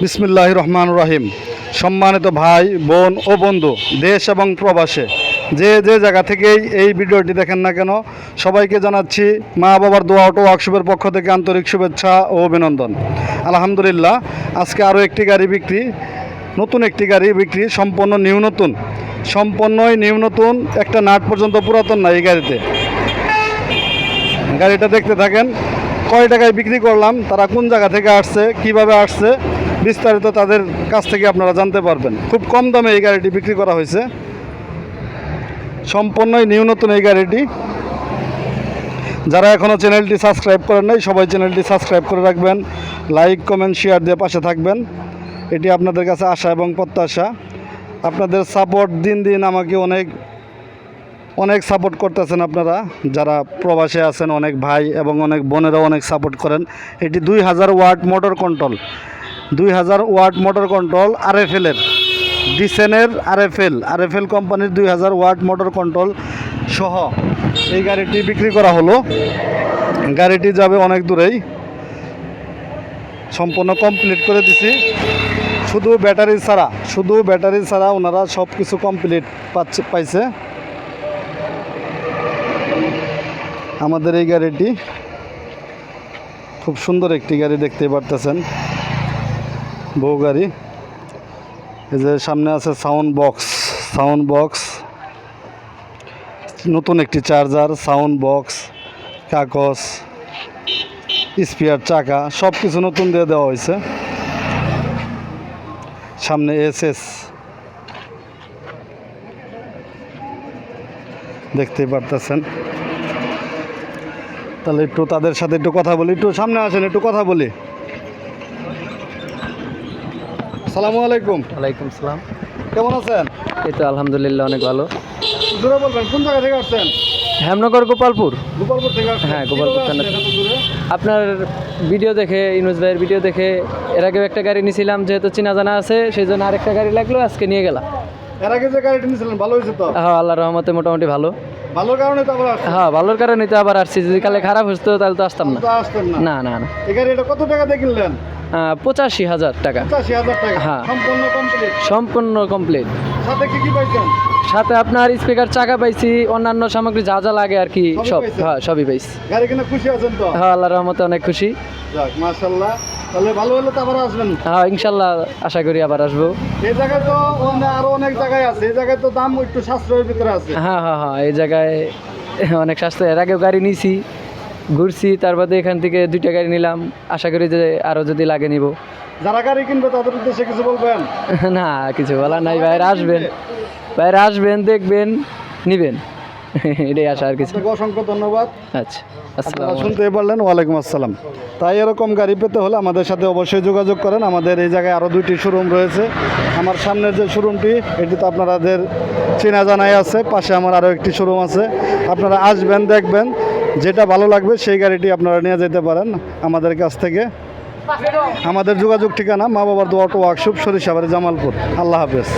বিসমিল্লাহির রহমানির রহিম। সম্মানিত ভাই বোন ও বন্ধু দেশ এবং প্রবাসে যে যে জায়গা থেকেই এই ভিডিওটি দেখেন না কেন, সবাইকে জানাচ্ছি মা বাবার দোয়া অটো ওয়ার্কশপের পক্ষ থেকে আন্তরিক শুভেচ্ছা ও অভিনন্দন। আলহামদুলিল্লাহ, আজকে আরও একটি গাড়ি বিক্রি, নতুন একটি গাড়ি বিক্রি, সম্পূর্ণই নিউ নতুন, একটা নাট পর্যন্ত পুরাতন না এই গাড়িতে। গাড়িটা দেখতে থাকেন, কয় টাকায় বিক্রি করলাম, তারা কোন জায়গা থেকে আসছে, কিভাবে আসছে, বিস্তারিত তাদের কাছ থেকে আপনারা জানতে পারবেন। খুব কম দামে এই গাড়িটি বিক্রি করা হয়েছে, সম্পূর্ণই নিউ নতুন এই গাড়িটি। যারা এখনও চ্যানেলটি সাবস্ক্রাইব করেন নাই, সবাই চ্যানেলটি সাবস্ক্রাইব করে রাখবেন, লাইক কমেন্ট শেয়ার দিয়ে পাশে থাকবেন, এটি আপনাদের কাছে আশা এবং প্রত্যাশা। আপনাদের সাপোর্ট দিন দিন আমাকে অনেক সাপোর্ট করতেছেন আপনারা, যারা প্রবাসে আছেন, অনেক ভাই এবং অনেক বোনেরাও অনেক সাপোর্ট করেন। এটি 2000 watt motor control, 2000 watt motor control আরএফএলের, ডিসেনের আরএফএল কোম্পানির 2000 ওয়াট মোটর কন্ট্রোল সহ এই গাড়িটি বিক্রি করা হলো। গাড়িটি যাবে অনেক দূরেই, সম্পূর্ণ কমপ্লিট করে দিছি। শুধু ব্যাটারি ছাড়া ওনারা সব কিছু কমপ্লিট পাইছে। আমাদের এই গাড়িটি খুব সুন্দর একটি গাড়ি, দেখতে পারতেছেন, বউ গাড়ি। এই যে সামনে আছে সাউন্ড বক্স, নতুন একটি চার্জার, সাউন্ড বক্স, কাগজ, স্পিয়ার, চাকা, সব কিছু নতুন দিয়ে দেওয়া হয়েছে। সামনে এসএস দেখতেই পারতেছেন। তাহলে একটু তাদের সাথে একটু কথা বলি, একটু সামনে আসেন, একটু কথা বলি। আসসালামু আলাইকুম। ওয়ালাইকুম সালাম। কেমন আছেন? এই তো আলহামদুলিল্লাহ, অনেক ভালো। জোরে বলবেন, কোন জায়গা থেকে আসছেন? হেমনগর গোপালপুর। গোপালপুর থেকে আসছেন? হ্যাঁ, গোপালপুর কিভাবে থানা। আসছেন এত দূরে? আপনার ভিডিও দেখে, ইউনুস ভাইয়ের ভিডিও দেখে এর আগেও একটা গাড়ি নিয়েছিলাম, যেহেতু চিনা জানা আছে সেই জন্য আরেকটা গাড়ি লাগলো, আজকে নিয়ে গেলাম। এর আগে যে গাড়িটা নিয়েছিলেন ভালো হয়েছে তো? হ্যাঁ, আল্লাহর রহমতে মোটামুটি ভালো। ভালোর কারণে তো আবার আসছেন? হ্যাঁ, ভালোর কারণে তো আবার আসছি। যদি কালে খারাপ হতো তাহলে তো আসতাম না। তো আসতেন না। না না না। এই গাড়িটা কত টাকা দিয়ে কিনলেন? 85,000 টাকা। 85,000 টাকা? হ্যাঁ। সম্পূর্ণ কমপ্লিট? সম্পূর্ণ কমপ্লিট। সাথে কি কি পাইছেন? সাথে আপনার স্পিকার, চাকা পাইছি, অন্যান্য সামগ্রী যা যা লাগে আর কি সবই সব। পাইছেন? হ্যাঁ, সবই পাইছি। গাড়ি কিনে খুশি আছেন তো? হ্যাঁ, আল্লাহর রহমতে অনেক খুশি। যাক, মাশাআল্লাহ। তাহলে ভালো হলে তো আবার আসবেন? হ্যাঁ, ইনশাল্লাহ, আশা করি আবার আসবো। এই জায়গায় তো আরো অনেক জায়গায় আছে, এই জায়গায় তো দাম একটু সাশ্রয়ের ভিতরে আছে। হ্যাঁ হ্যাঁ হ্যাঁ, এই জায়গায় অনেক স্বাস্থ্য। এর আগেও গাড়ি নিয়েছি, ঘুরছি, তার বাদে এখান থেকে 2টা গাড়ি নিলাম। আশা করি যে আরও যদি লাগে নিব। যারা গাড়ি কিনবে তাদের উদ্দেশ্যে কিছু বলবেন? না, কিছু বলার নাই। বাইরে আসবেন, দেখবেন, নিবেন, এটাই আশা, আর কিছু। আপনাকে অসংখ্য ধন্যবাদ। আচ্ছা, আসসালাম। আপনারা শুনতে পারলেন, ওয়ালাইকুম আসসালাম। তাই এরকম গাড়ি পেতে হলে আমাদের সাথে অবশ্যই যোগাযোগ করেন। আমাদের এই জায়গায় আরও 2টি শোরুম রয়েছে। আমার সামনের যে শোরুমটি, এটি তো আপনাদের চেনা জানাই আছে। পাশে আমার আরও একটি শোরুম আছে। আপনারা আসবেন, দেখবেন, যেটা ভালো লাগবে সেই গাড়িটি আপনারা নিয়ে যেতে পারেন আমাদের কাছ থেকে। আমাদের যোগাযোগ ঠিকানা মা বাবার দোয়া অটো ওয়ার্কশপ, সরিষাবাড়ি, জামালপুর। আল্লাহ হাফেজ।